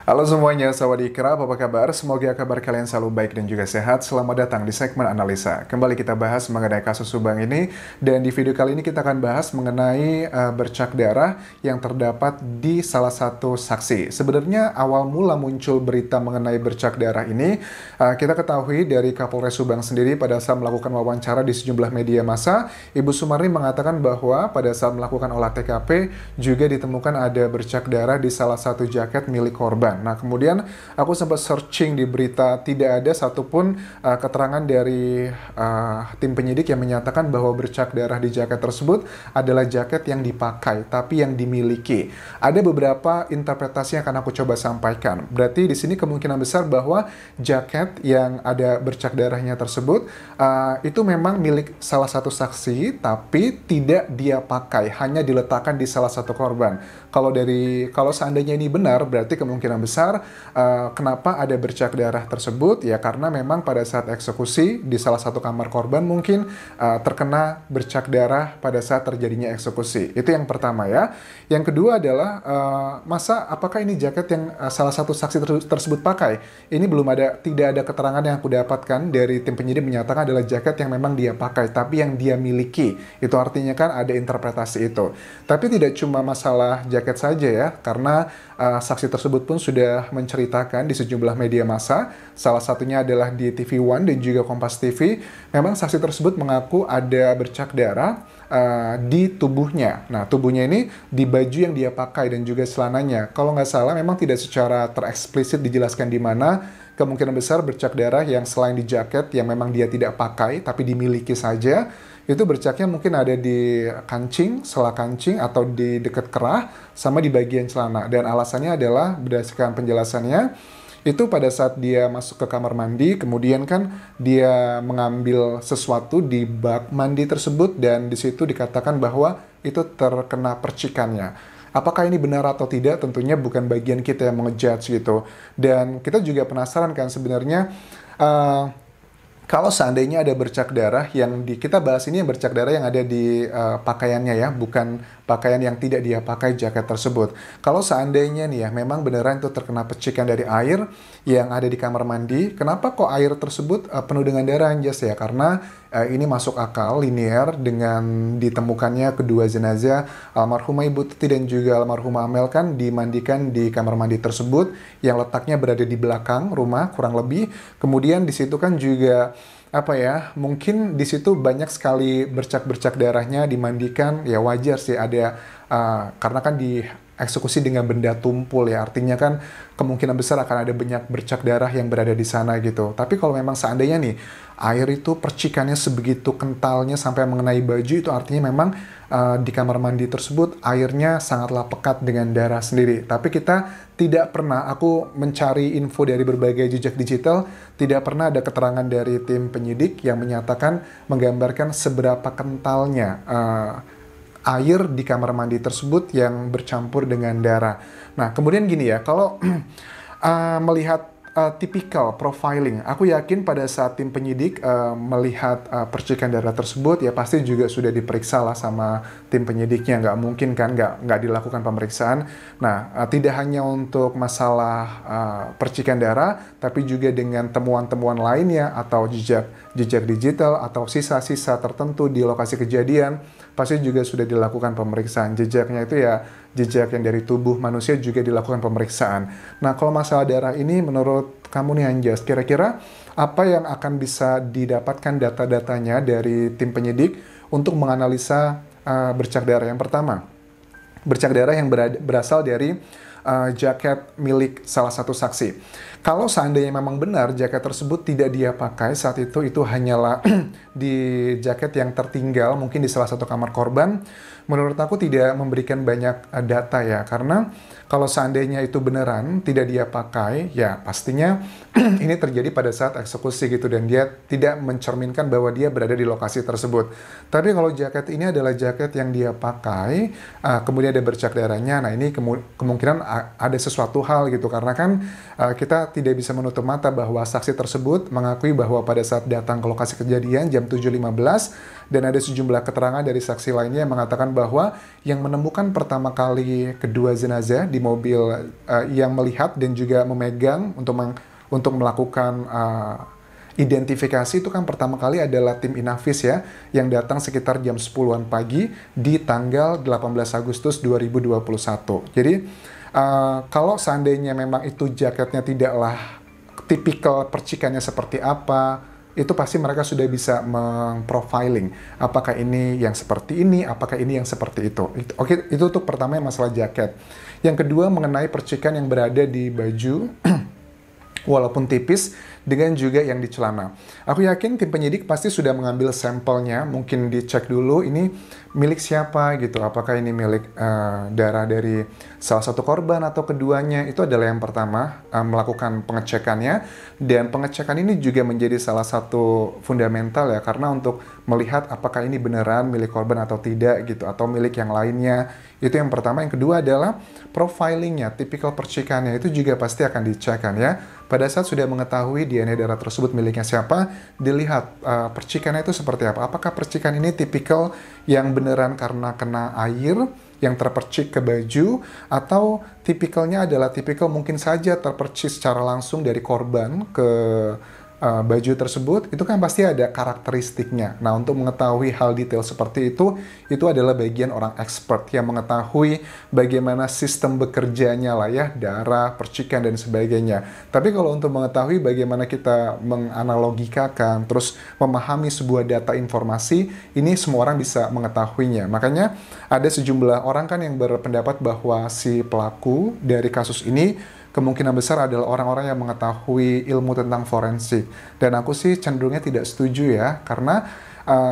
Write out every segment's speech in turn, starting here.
Halo semuanya, sawadee krab, apa kabar? Semoga kabar kalian selalu baik dan juga sehat. Selamat datang di segmen analisa. Kembali kita bahas mengenai kasus Subang ini, dan di video kali ini kita akan bahas mengenai bercak darah yang terdapat di salah satu saksi. Sebenarnya awal mula muncul berita mengenai bercak darah ini, kita ketahui dari Kapolres Subang sendiri pada saat melakukan wawancara di sejumlah media massa, Ibu Sumarni mengatakan bahwa pada saat melakukan olah TKP juga ditemukan ada bercak darah di salah satu jaket milik korban. Nah, kemudian aku sempat searching di berita, tidak ada satupun keterangan dari tim penyidik yang menyatakan bahwa bercak darah di jaket tersebut adalah jaket yang dipakai, tapi yang dimiliki. Ada beberapa interpretasi yang akan aku coba sampaikan. Berarti di sini kemungkinan besar bahwa jaket yang ada bercak darahnya tersebut itu memang milik salah satu saksi, tapi tidak dia pakai, hanya diletakkan di salah satu korban. Kalau seandainya ini benar, berarti kemungkinan besar kenapa ada bercak darah tersebut, ya karena memang pada saat eksekusi di salah satu kamar korban mungkin terkena bercak darah pada saat terjadinya eksekusi. Itu yang pertama ya. Yang kedua adalah apakah ini jaket yang salah satu saksi tersebut pakai? Ini tidak ada keterangan yang aku dapatkan dari tim penyidik menyatakan adalah jaket yang memang dia pakai, tapi yang dia miliki. Itu artinya kan ada interpretasi itu. Tapi tidak cuma masalah jaket saja ya, karena saksi tersebut pun sudah menceritakan di sejumlah media massa, salah satunya adalah di TV One dan juga Kompas TV, memang saksi tersebut mengaku ada bercak darah di tubuhnya. Nah, tubuhnya ini di baju yang dia pakai dan juga celananya. Kalau nggak salah, memang tidak secara tereksplisit dijelaskan di mana, kemungkinan besar bercak darah yang selain di jaket yang memang dia tidak pakai, tapi dimiliki saja, itu bercaknya mungkin ada di kancing, sela kancing, atau di dekat kerah, sama di bagian celana. Dan alasannya adalah, berdasarkan penjelasannya, itu pada saat dia masuk ke kamar mandi, kemudian kan dia mengambil sesuatu di bak mandi tersebut, dan di situ dikatakan bahwa itu terkena percikannya. Apakah ini benar atau tidak, tentunya bukan bagian kita yang mengejudge gitu. Dan kita juga penasaran kan sebenarnya, kalau seandainya ada bercak darah yang kita bahas ini, yang bercak darah yang ada di pakaiannya ya, bukan pakaian yang tidak dia pakai, jaket tersebut. Kalau seandainya nih ya, memang beneran itu terkena percikan dari air yang ada di kamar mandi, kenapa kok air tersebut penuh dengan darah, Anjas ya? Karena ini masuk akal, linear dengan ditemukannya kedua jenazah, almarhumah Ibu Tuti dan juga almarhumah Amel, kan dimandikan di kamar mandi tersebut yang letaknya berada di belakang rumah kurang lebih. Kemudian di situ kan juga mungkin di situ banyak sekali bercak-bercak darahnya dimandikan, ya wajar sih ada, karena kan dieksekusi dengan benda tumpul ya, artinya kan kemungkinan besar akan ada banyak bercak darah yang berada di sana gitu. Tapi kalau memang seandainya nih air itu percikannya sebegitu kentalnya sampai mengenai baju, itu artinya memang di kamar mandi tersebut airnya sangatlah pekat dengan darah sendiri. Tapi kita tidak pernah, aku mencari info dari berbagai jejak digital, tidak pernah ada keterangan dari tim penyidik yang menyatakan, menggambarkan seberapa kentalnya air di kamar mandi tersebut yang bercampur dengan darah. Nah, kemudian gini ya, kalau melihat tipikal profiling, aku yakin pada saat tim penyidik melihat percikan darah tersebut, ya pasti juga sudah diperiksa lah sama tim penyidiknya. Nggak mungkin kan nggak dilakukan pemeriksaan. Nah, tidak hanya untuk masalah percikan darah, tapi juga dengan temuan-temuan lainnya atau jejak digital atau sisa-sisa tertentu di lokasi kejadian, pasti juga sudah dilakukan pemeriksaan. Jejaknya itu ya jejak yang dari tubuh manusia juga dilakukan pemeriksaan. Nah, kalau masalah darah ini, menurut kamu nih Anjas, kira-kira apa yang akan bisa didapatkan data-datanya dari tim penyidik untuk menganalisa bercak darah? Yang pertama, bercak darah yang berasal dari jaket milik salah satu saksi. Kalau seandainya memang benar jaket tersebut tidak dia pakai saat itu hanyalah di jaket yang tertinggal mungkin di salah satu kamar korban, menurut aku tidak memberikan banyak data ya, karena kalau seandainya itu beneran tidak dia pakai, ya pastinya ini terjadi pada saat eksekusi gitu, dan dia tidak mencerminkan bahwa dia berada di lokasi tersebut. Tapi kalau jaket ini adalah jaket yang dia pakai, kemudian ada bercak darahnya, nah ini kemungkinan ada sesuatu hal gitu, karena kan kita tidak bisa menutup mata bahwa saksi tersebut mengakui bahwa pada saat datang ke lokasi kejadian jam 7.15, Dan ada sejumlah keterangan dari saksi lainnya yang mengatakan bahwa yang menemukan pertama kali kedua jenazah di mobil yang melihat dan juga memegang untuk melakukan identifikasi itu kan pertama kali adalah tim Inavis ya, yang datang sekitar jam 10-an pagi di tanggal 18 Agustus 2021. Jadi kalau seandainya memang itu jaketnya tidaklah tipikal percikannya seperti apa, itu pasti mereka sudah bisa memprofiling apakah ini yang seperti ini, apakah ini yang seperti itu. Oke, itu untuk pertama yang masalah jaket. Yang kedua mengenai percikan yang berada di baju walaupun tipis, dengan juga yang di celana. Aku yakin tim penyidik pasti sudah mengambil sampelnya, mungkin dicek dulu ini milik siapa gitu, apakah ini milik darah dari salah satu korban atau keduanya. Itu adalah yang pertama, melakukan pengecekannya, dan pengecekan ini juga menjadi salah satu fundamental ya, karena untuk melihat apakah ini beneran milik korban atau tidak gitu, atau milik yang lainnya. Itu yang pertama. Yang kedua adalah profilingnya, tipikal percikannya itu juga pasti akan dicek kan ya. Pada saat sudah mengetahui DNA darah tersebut miliknya siapa, dilihat percikannya itu seperti apa. Apakah percikan ini tipikal yang beneran karena kena air yang terpercik ke baju, atau tipikalnya adalah tipikal mungkin saja terpercik secara langsung dari korban ke baju tersebut. Itu kan pasti ada karakteristiknya. Nah, untuk mengetahui hal detail seperti itu adalah bagian orang expert yang mengetahui bagaimana sistem bekerjanya lah ya, darah, percikan, dan sebagainya. Tapi kalau untuk mengetahui bagaimana kita menganalogikakan, terus memahami sebuah data informasi, ini semua orang bisa mengetahuinya. Makanya ada sejumlah orang kan yang berpendapat bahwa si pelaku dari kasus ini kemungkinan besar adalah orang-orang yang mengetahui ilmu tentang forensik. Dan aku sih cenderungnya tidak setuju ya, karena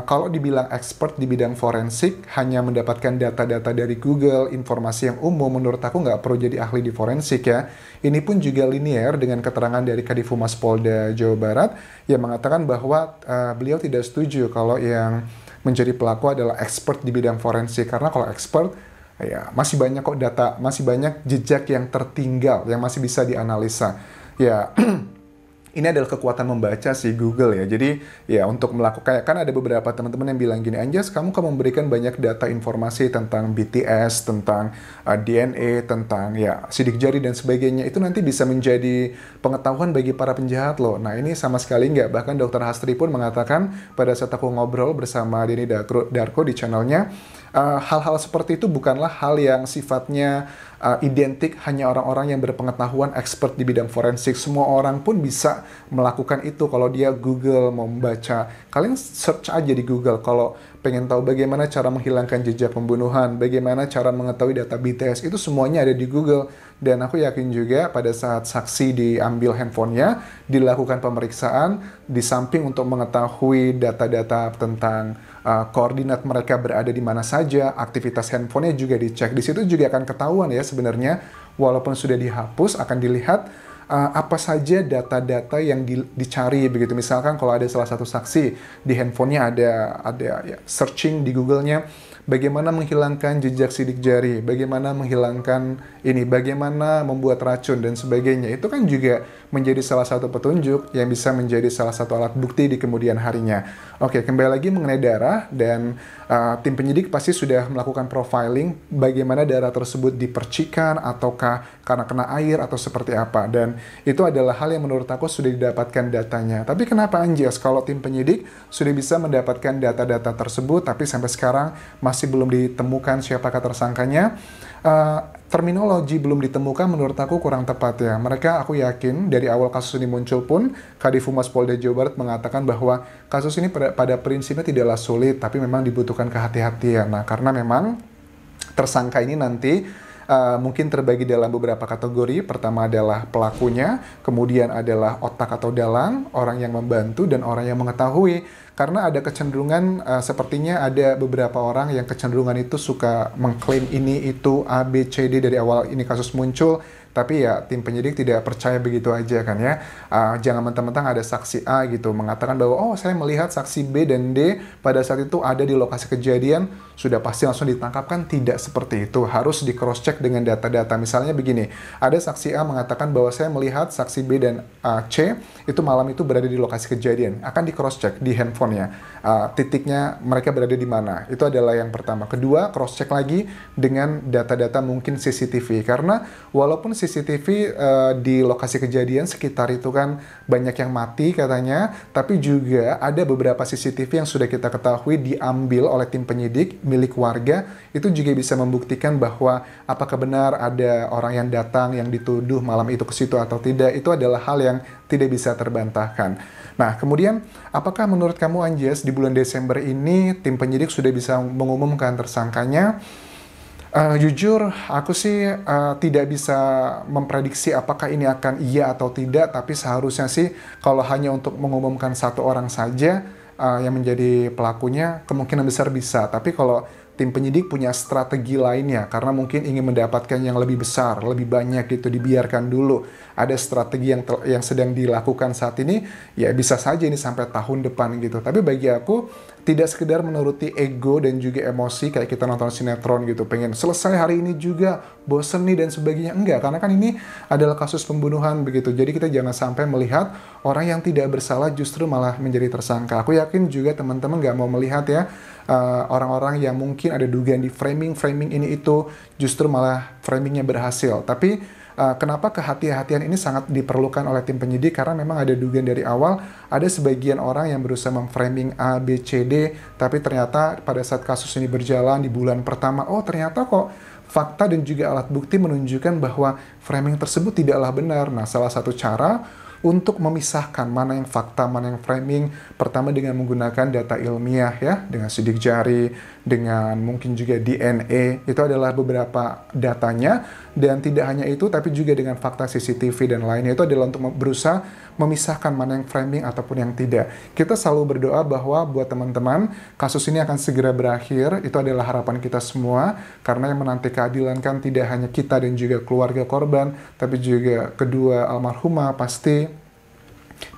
kalau dibilang expert di bidang forensik, hanya mendapatkan data-data dari Google, informasi yang umum, menurut aku nggak perlu jadi ahli di forensik ya. Ini pun juga linear dengan keterangan dari Kadif Humas Polda Jawa Barat yang mengatakan bahwa beliau tidak setuju kalau yang menjadi pelaku adalah expert di bidang forensik. Karena kalau expert, ya, masih banyak kok data, masih banyak jejak yang tertinggal, yang masih bisa dianalisa. Ya, ini adalah kekuatan membaca si Google ya. Jadi, ya untuk melakukan, kan ada beberapa teman-teman yang bilang gini, Anjas, kamu kan memberikan banyak data informasi tentang BTS, tentang DNA, tentang ya sidik jari dan sebagainya. Itu nanti bisa menjadi pengetahuan bagi para penjahat loh. Nah, ini sama sekali nggak. Bahkan Dr. Hastri pun mengatakan pada saat aku ngobrol bersama Denny Darko di channelnya, hal-hal seperti itu bukanlah hal yang sifatnya identik hanya orang-orang yang berpengetahuan expert di bidang forensik. Semua orang pun bisa melakukan itu kalau dia Google mau membaca. Kalian search aja di Google kalau pengen tahu bagaimana cara menghilangkan jejak pembunuhan, bagaimana cara mengetahui data BTS, itu semuanya ada di Google. Dan aku yakin juga pada saat saksi diambil handphonenya, dilakukan pemeriksaan, di samping untuk mengetahui data-data tentang koordinat mereka berada di mana saja, aktivitas handphonenya juga dicek. Di situ juga akan ketahuan ya sebenarnya, walaupun sudah dihapus, akan dilihat apa saja data-data yang dicari begitu. Misalkan kalau ada salah satu saksi di handphonenya ada ya, searching di Google-nya, bagaimana menghilangkan jejak sidik jari, bagaimana menghilangkan ini, bagaimana membuat racun dan sebagainya. Itu kan juga menjadi salah satu petunjuk yang bisa menjadi salah satu alat bukti di kemudian harinya. Oke, kembali lagi mengenai darah, dan tim penyidik pasti sudah melakukan profiling bagaimana darah tersebut dipercikan ataukah karena kena air atau seperti apa. Dan itu adalah hal yang menurut aku sudah didapatkan datanya. Tapi kenapa Anjas kalau tim penyidik sudah bisa mendapatkan data-data tersebut tapi sampai sekarang masih belum ditemukan siapakah tersangkanya? Terminologi belum ditemukan menurut aku kurang tepat ya. Mereka, aku yakin dari awal kasus ini muncul pun Kadif Humas Polda Jawa Barat mengatakan bahwa kasus ini pada prinsipnya tidaklah sulit, tapi memang dibutuhkan kehati-hatian. Nah, karena memang tersangka ini nanti mungkin terbagi dalam beberapa kategori. Pertama adalah pelakunya, kemudian adalah otak atau dalang, orang yang membantu, dan orang yang mengetahui. Karena ada kecenderungan, sepertinya ada beberapa orang yang kecenderungan itu suka mengklaim ini, itu, A, B, C, D dari awal ini kasus muncul. Tapi ya tim penyidik tidak percaya begitu aja kan ya. Jangan mentang-mentang ada saksi A gitu mengatakan bahwa oh saya melihat saksi B dan D pada saat itu ada di lokasi kejadian, sudah pasti langsung ditangkap. Kan tidak seperti itu. Harus di cross check dengan data-data. Misalnya begini, ada saksi A mengatakan bahwa saya melihat saksi B dan C itu malam itu berada di lokasi kejadian. Akan di cross check di handphonenya, titiknya mereka berada di mana. Itu adalah yang pertama. Kedua, cross check lagi dengan data-data mungkin CCTV, karena walaupun CCTV di lokasi kejadian sekitar itu kan banyak yang mati katanya, tapi juga ada beberapa CCTV yang sudah kita ketahui diambil oleh tim penyidik milik warga. Itu juga bisa membuktikan bahwa apakah benar ada orang yang datang yang dituduh malam itu ke situ atau tidak. Itu adalah hal yang tidak bisa terbantahkan. Nah, kemudian apakah menurut kamu Anjas di bulan Desember ini tim penyidik sudah bisa mengumumkan tersangkanya? Jujur, aku sih tidak bisa memprediksi apakah ini akan iya atau tidak, tapi seharusnya sih kalau hanya untuk mengumumkan satu orang saja yang menjadi pelakunya, kemungkinan besar bisa. Tapi kalau tim penyidik punya strategi lainnya, karena mungkin ingin mendapatkan yang lebih besar, lebih banyak gitu, dibiarkan dulu. Ada strategi yang sedang dilakukan saat ini, ya bisa saja ini sampai tahun depan gitu. Tapi bagi aku, tidak sekedar menuruti ego dan juga emosi kayak kita nonton sinetron gitu, pengen selesai hari ini juga, bosen nih dan sebagainya. Enggak, karena kan ini adalah kasus pembunuhan begitu. Jadi kita jangan sampai melihat orang yang tidak bersalah justru malah menjadi tersangka. Aku yakin juga teman-teman nggak mau melihat ya, orang-orang yang mungkin ada dugaan di framing ini itu justru malah framingnya berhasil. Tapi kenapa kehati-hatian ini sangat diperlukan oleh tim penyidik? Karena memang ada dugaan dari awal, ada sebagian orang yang berusaha memframing A, B, C, D, tapi ternyata pada saat kasus ini berjalan di bulan pertama, oh ternyata kok fakta dan juga alat bukti menunjukkan bahwa framing tersebut tidaklah benar. Nah, salah satu cara untuk memisahkan mana yang fakta, mana yang framing, pertama dengan menggunakan data ilmiah ya, dengan sidik jari, dengan mungkin juga DNA, itu adalah beberapa datanya. Dan tidak hanya itu, tapi juga dengan fakta CCTV dan lainnya, itu adalah untuk berusaha memisahkan mana yang framing ataupun yang tidak. Kita selalu berdoa bahwa buat teman-teman, kasus ini akan segera berakhir, itu adalah harapan kita semua, karena yang menanti keadilan kan tidak hanya kita dan juga keluarga korban, tapi juga kedua almarhumah. Pasti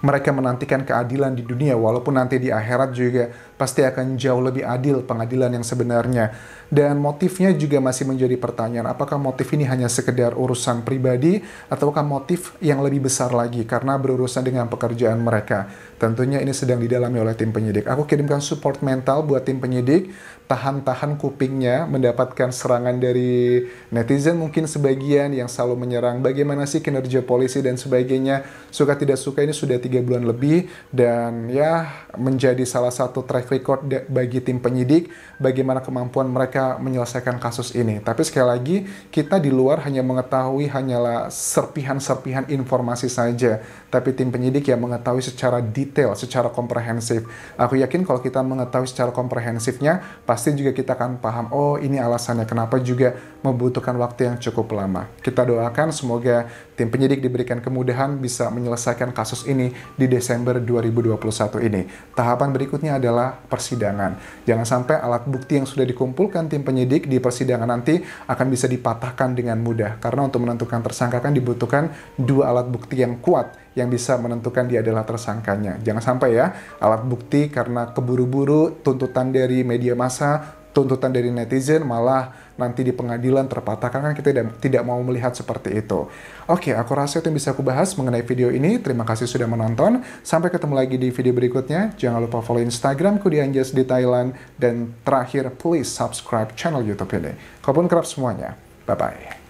mereka menantikan keadilan di dunia, walaupun nanti di akhirat juga pasti akan jauh lebih adil pengadilan yang sebenarnya. Dan motifnya juga masih menjadi pertanyaan, apakah motif ini hanya sekedar urusan pribadi, ataukah motif yang lebih besar lagi karena berurusan dengan pekerjaan mereka. Tentunya ini sedang didalami oleh tim penyidik. Aku kirimkan support mental buat tim penyidik, tahan-tahan kupingnya mendapatkan serangan dari netizen mungkin sebagian yang selalu menyerang bagaimana sih kinerja polisi dan sebagainya. Suka tidak suka ini sudah 3 bulan lebih, dan ya menjadi salah satu track record bagi tim penyidik bagaimana kemampuan mereka menyelesaikan kasus ini. Tapi sekali lagi, kita di luar hanya mengetahui hanyalah serpihan-serpihan informasi saja, tapi tim penyidik yang mengetahui secara detail, secara komprehensif. Aku yakin kalau kita mengetahui secara komprehensifnya, pasti juga kita akan paham, oh ini alasannya kenapa juga membutuhkan waktu yang cukup lama. Kita doakan semoga tim penyidik diberikan kemudahan bisa menyelesaikan kasus ini di Desember 2021 ini. Tahapan berikutnya adalah persidangan. Jangan sampai alat bukti yang sudah dikumpulkan tim penyidik di persidangan nanti akan bisa dipatahkan dengan mudah. Karena untuk menentukan tersangka kan dibutuhkan 2 alat bukti yang kuat yang bisa menentukan dia adalah tersangkanya. Jangan sampai ya, alat bukti karena keburu-buru, tuntutan dari media massa, tuntutan dari netizen, malah nanti di pengadilan terpatahkan. Kan kita tidak mau melihat seperti itu. Oke, aku rasa itu yang bisa aku bahas mengenai video ini. Terima kasih sudah menonton. Sampai ketemu lagi di video berikutnya. Jangan lupa follow Instagramku di Anjas di Thailand. Dan terakhir, please subscribe channel YouTube ini. Kalaupun kerap semuanya. Bye-bye.